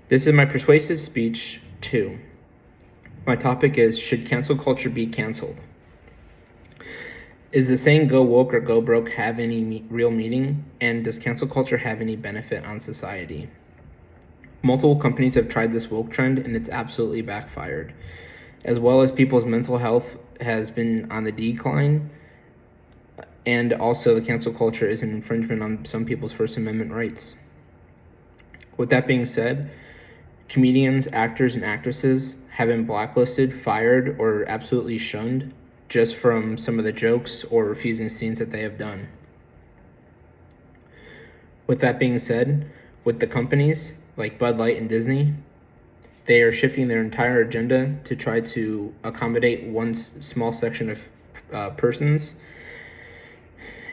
This is my persuasive speech 2. My topic is, should cancel culture be canceled? Is the saying go woke or go broke have any real meaning? And does cancel culture have any benefit on society? Multiple companies have tried this woke trend and it's absolutely backfired. As well as people's mental health has been on the decline, and also the cancel culture is an infringement on some people's First Amendment rights. With that being said, comedians, actors, and actresses have been blacklisted, fired, or absolutely shunned just from some of the jokes or refusing scenes that they have done. With that being said, with the companies like Bud Light and Disney, they are shifting their entire agenda to try to accommodate one small section of persons.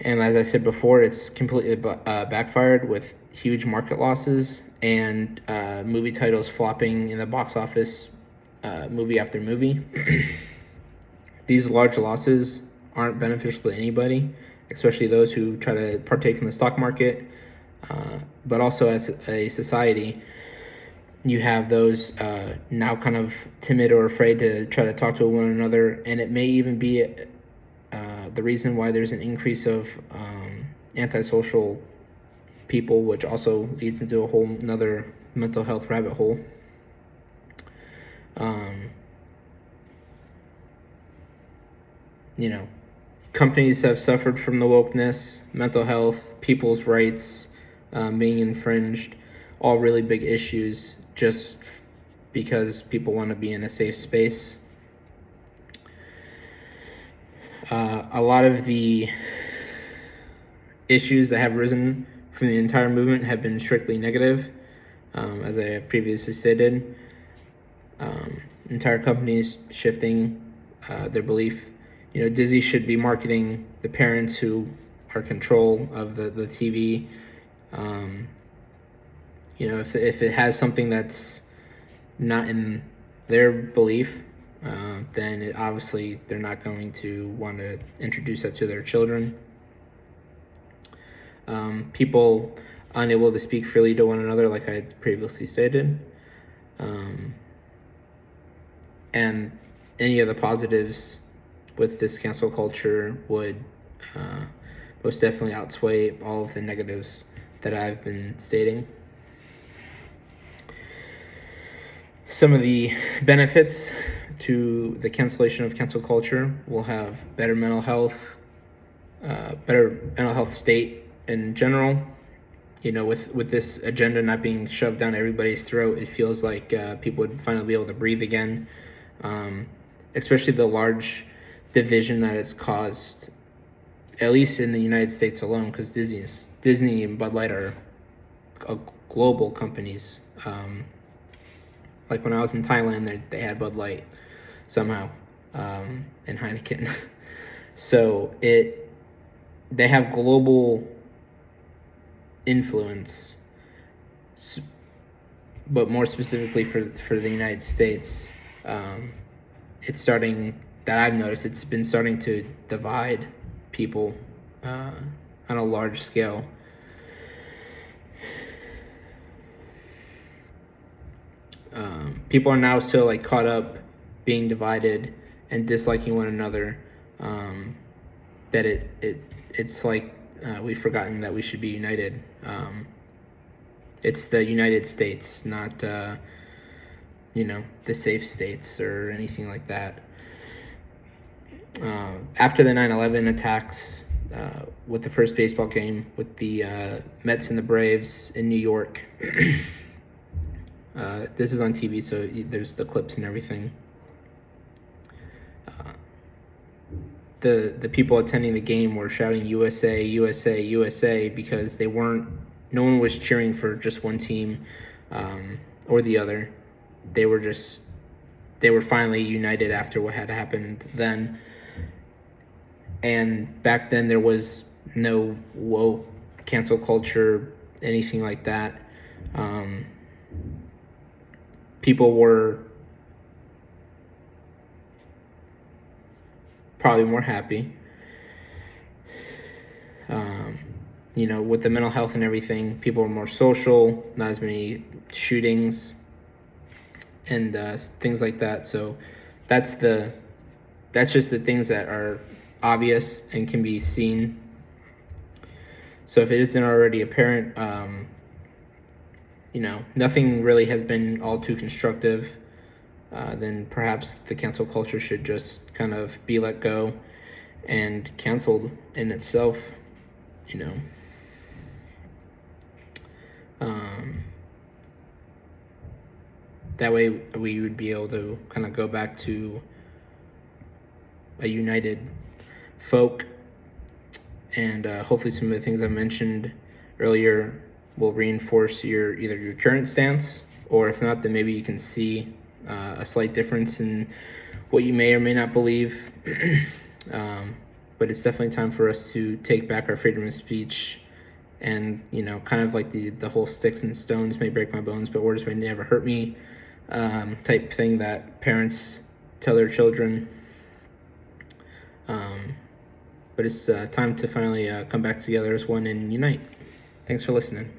And as I said before, it's completely backfired with huge market losses and movie titles flopping in the box office movie after movie. These large losses aren't beneficial to anybody, especially those who try to partake in the stock market, but also as a society. You have those now kind of timid or afraid to try to talk to one another, and it may even be the reason why there's an increase of antisocial people, which also leads into a whole another mental health rabbit hole. Companies have suffered from the wokeness, mental health, people's rights being infringed, all really big issues just because people want to be in a safe space. A lot of the issues that have risen from the entire movement have been strictly negative, as I have previously stated. Entire companies shifting their belief. Disney should be marketing the parents who are in control of the TV. If it has something that's not in their belief, then obviously they're not going to want to introduce that to their children. People unable to speak freely to one another, like I had previously stated. And any of the positives with this cancel culture would most definitely outweigh all of the negatives that I've been stating. Some of the benefits to the cancellation of cancel culture will have better mental health state in general. With this agenda not being shoved down everybody's throat, it feels like people would finally be able to breathe again, especially the large division that it's caused, at least in the United States alone, because Disney and Bud Light are global companies. Like when I was in Thailand, they had Bud Light somehow, and Heineken. So they have global influence, but more specifically for the United States, it's starting, that I've noticed, it's been starting to divide people on a large scale. People are now so caught up being divided and disliking one another that it's like we've forgotten that we should be united. It's the United States, not the safe states or anything like that. After the 9/11 attacks, with the first baseball game with the Mets and the Braves in New York. This is on TV, so there's the clips and everything. The people attending the game were shouting USA, USA, USA because no one was cheering for just one team or the other. They were finally united after what had happened then. And back then there was no woke cancel culture, anything like that. People were probably more happy. With the mental health and everything, people were more social, not as many shootings. and things like that. So that's just the things that are obvious and can be seen. So if it isn't already apparent, nothing really has been all too constructive, then perhaps the cancel culture should just kind of be let go and canceled in itself, you know. That way we would be able to kind of go back to a united folk, and hopefully some of the things I mentioned earlier will reinforce either your current stance, or if not, then maybe you can see a slight difference in what you may or may not believe. But it's definitely time for us to take back our freedom of speech, and kind of like the whole sticks and stones may break my bones, but words may never hurt me type thing that parents tell their children. But it's time to finally come back together as one and unite. Thanks for listening.